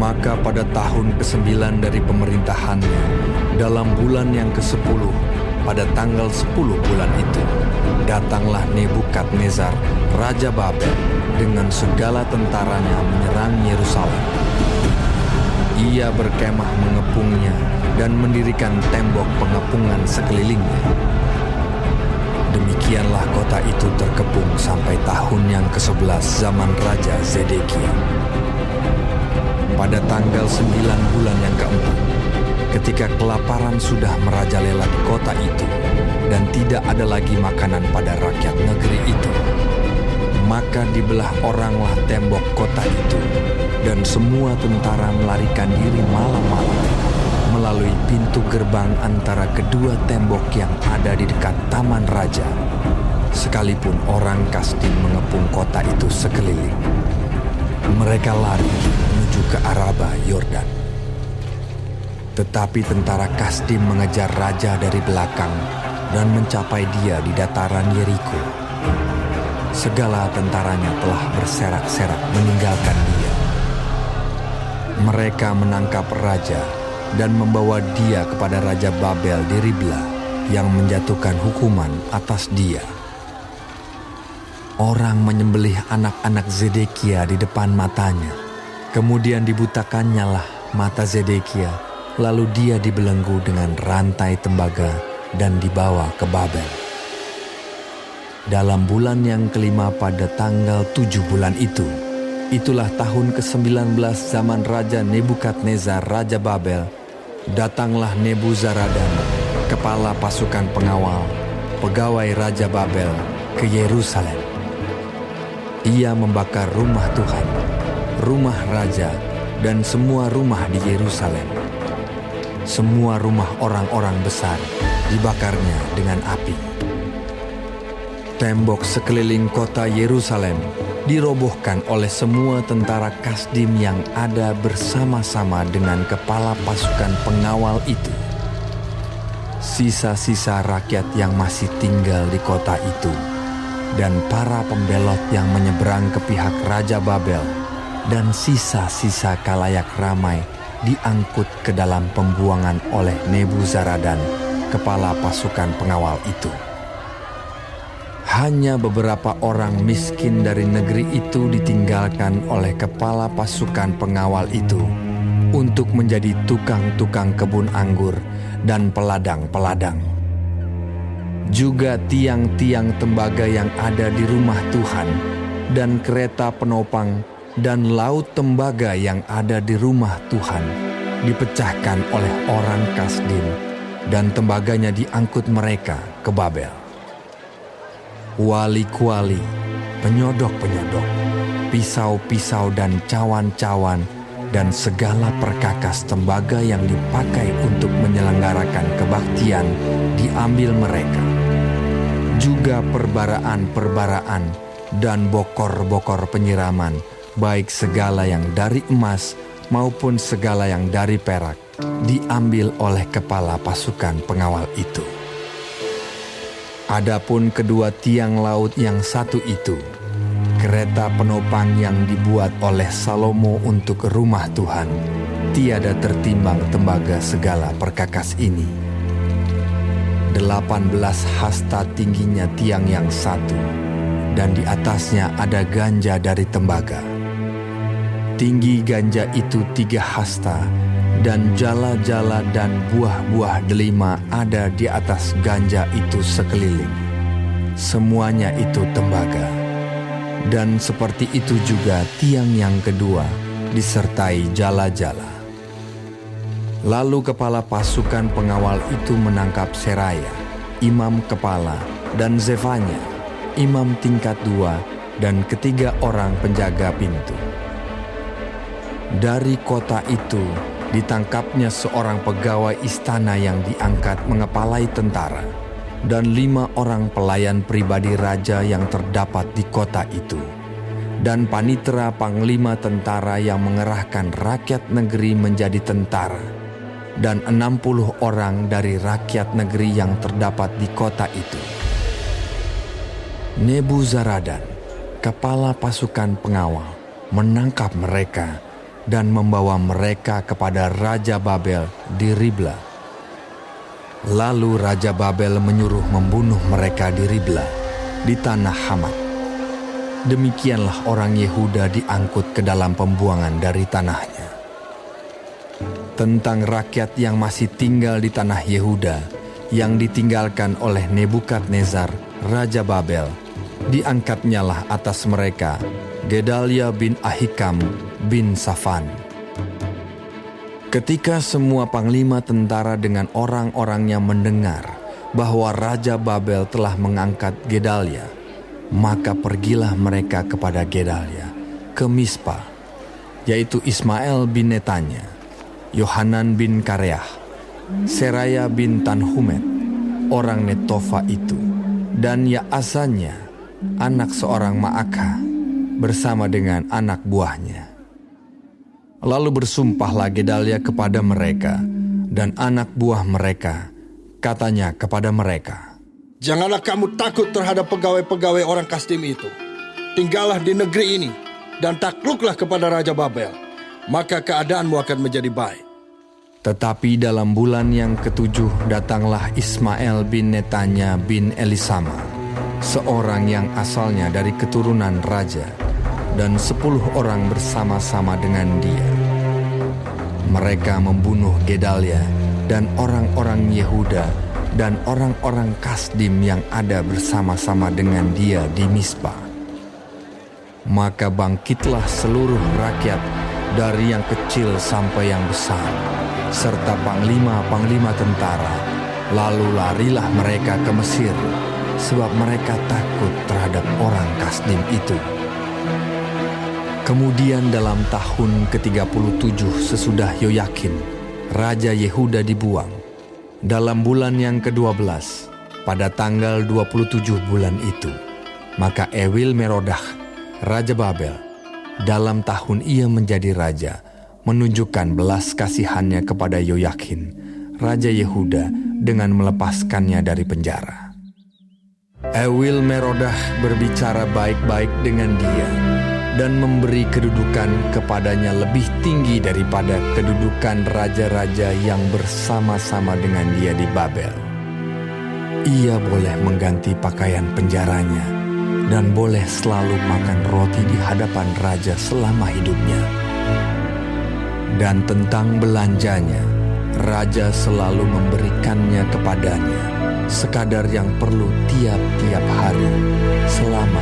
Maka pada tahun ke-9 dari pemerintahannya, dalam bulan yang ke-10, pada tanggal 10 bulan itu, datanglah Nebukadnezar, Raja Babel, dengan segala tentaranya menyerang Yerusalem. Ia berkemah mengepungnya dan mendirikan tembok pengepungan sekelilingnya. Demikianlah kota itu terkepung sampai tahun yang ke-11 zaman Raja Zedekia. Pada tanggal 9 bulan yang keempat, ketika kelaparan sudah merajalela di kota itu dan tidak ada lagi makanan pada rakyat negeri itu, maka dibelah oranglah tembok kota itu, dan semua tentara melarikan diri malam-malam melalui pintu gerbang antara kedua tembok yang ada di dekat Taman Raja, sekalipun orang Kasdim mengepung kota itu sekeliling. Mereka lari menuju ke Araba Yordan. Tetapi tentara Kasdim mengejar raja dari belakang dan mencapai dia di dataran Yeriko. Segala tentaranya telah berserak-serak meninggalkan dia. Mereka menangkap raja dan membawa dia kepada Raja Babel di Ribla yang menjatuhkan hukuman atas dia. Orang menyembelih anak-anak Zedekia di depan matanya. Kemudian dibutakannya lah mata Zedekia, lalu dia dibelenggu dengan rantai tembaga dan dibawa ke Babel. Dalam bulan yang kelima pada tanggal 7 bulan itu, itulah tahun ke-19 zaman Raja Nebukadnezar, Raja Babel, datanglah Nebuzaradan, kepala pasukan pengawal, pegawai Raja Babel, ke Yerusalem. Ia membakar rumah Tuhan, rumah raja, dan semua rumah di Yerusalem. Semua rumah orang-orang besar dibakarnya dengan api. Tembok sekeliling kota Yerusalem dirobohkan oleh semua tentara Kasdim yang ada bersama-sama dengan kepala pasukan pengawal itu. Sisa-sisa rakyat yang masih tinggal di kota itu dan para pembelot yang menyeberang ke pihak Raja Babel dan sisa-sisa kalayak ramai diangkut ke dalam pembuangan oleh Nebuzaradan, kepala pasukan pengawal itu. Hanya beberapa orang miskin dari negeri itu ditinggalkan oleh kepala pasukan pengawal itu untuk menjadi tukang-tukang kebun anggur dan peladang-peladang. Juga tiang-tiang tembaga yang ada di rumah Tuhan dan kereta penopang dan laut tembaga yang ada di rumah Tuhan dipecahkan oleh orang Kasdim dan tembaganya diangkut mereka ke Babel. Kuali-kuali, penyodok-penyodok, pisau-pisau dan cawan-cawan dan segala perkakas tembaga yang dipakai untuk menyelenggarakan kebaktian diambil mereka. Juga perbaraan-perbaraan dan bokor-bokor penyiraman, baik segala yang dari emas maupun segala yang dari perak, diambil oleh kepala pasukan pengawal itu. Adapun kedua tiang laut yang satu itu, kereta penopang yang dibuat oleh Salomo untuk rumah Tuhan, tiada tertimbang tembaga segala perkakas ini. 18 hasta tingginya tiang yang satu, dan di atasnya ada ganja dari tembaga. Tinggi ganja itu 3 hasta, dan jala-jala dan buah-buah delima ada di atas ganja itu sekeliling. Semuanya itu tembaga. Dan seperti itu juga tiang yang kedua, disertai jala-jala. Lalu kepala pasukan pengawal itu menangkap Seraya, imam kepala, dan Zefanya, imam tingkat 2, dan ketiga orang penjaga pintu. Dari kota itu ditangkapnya seorang pegawai istana yang diangkat mengepalai tentara, dan 5 orang pelayan pribadi raja yang terdapat di kota itu, dan panitera panglima tentara yang mengerahkan rakyat negeri menjadi tentara, dan 60 orang dari rakyat negeri yang terdapat di kota itu. Nebuzaradan, kepala pasukan pengawal, menangkap mereka dan membawa mereka kepada Raja Babel di Ribla. Lalu Raja Babel menyuruh membunuh mereka di Ribla, di tanah Hamat. Demikianlah orang Yehuda diangkut ke dalam pembuangan dari tanahnya. Tentang rakyat yang masih tinggal di tanah Yehuda, yang ditinggalkan oleh Nebukadnezar, Raja Babel, diangkatnyalah atas mereka Gedalia bin Ahikam bin Safan. Ketika semua panglima tentara dengan orang-orangnya mendengar bahwa Raja Babel telah mengangkat Gedalia, maka pergilah mereka kepada Gedalia ke Mispa, yaitu Ismael bin Netanya, Yohanan bin Kareah, Seraya bin Tanhumet, orang Netofa itu, dan Yaasanya, anak seorang Maakah, bersama dengan anak buahnya. Lalu bersumpahlah Gedalia kepada mereka dan anak buah mereka, katanya kepada mereka, "Janganlah kamu takut terhadap pegawai-pegawai orang Kasdim itu. Tinggallah di negeri ini dan takluklah kepada Raja Babel, maka keadaanmu akan menjadi baik." Tetapi dalam bulan yang ketujuh datanglah Ismael bin Netanya bin Elisama, seorang yang asalnya dari keturunan raja, dan 10 orang bersama-sama dengan dia. Mereka membunuh Gedalia dan orang-orang Yehuda dan orang-orang Kasdim yang ada bersama-sama dengan dia di Mispa. Maka bangkitlah seluruh rakyat dari yang kecil sampai yang besar, serta panglima-panglima tentara, lalu larilah mereka ke Mesir, sebab mereka takut terhadap orang Kasdim itu. Kemudian dalam tahun ke-37 sesudah Yoyakin, Raja Yehuda dibuang, dalam bulan yang ke-12, pada tanggal 27 bulan itu, maka Ewil Merodah, Raja Babel, dalam tahun ia menjadi raja, menunjukkan belas kasihannya kepada Yoyakin, Raja Yehuda, dengan melepaskannya dari penjara. Ewil Merodah berbicara baik-baik dengan dia dan memberi kedudukan kepadanya lebih tinggi daripada kedudukan raja-raja yang bersama-sama dengan dia di Babel. Ia boleh mengganti pakaian penjaranya dan boleh selalu makan roti di hadapan raja selama hidupnya. Dan tentang belanjanya, raja selalu memberikannya kepadanya sekadar yang perlu tiap-tiap hari selama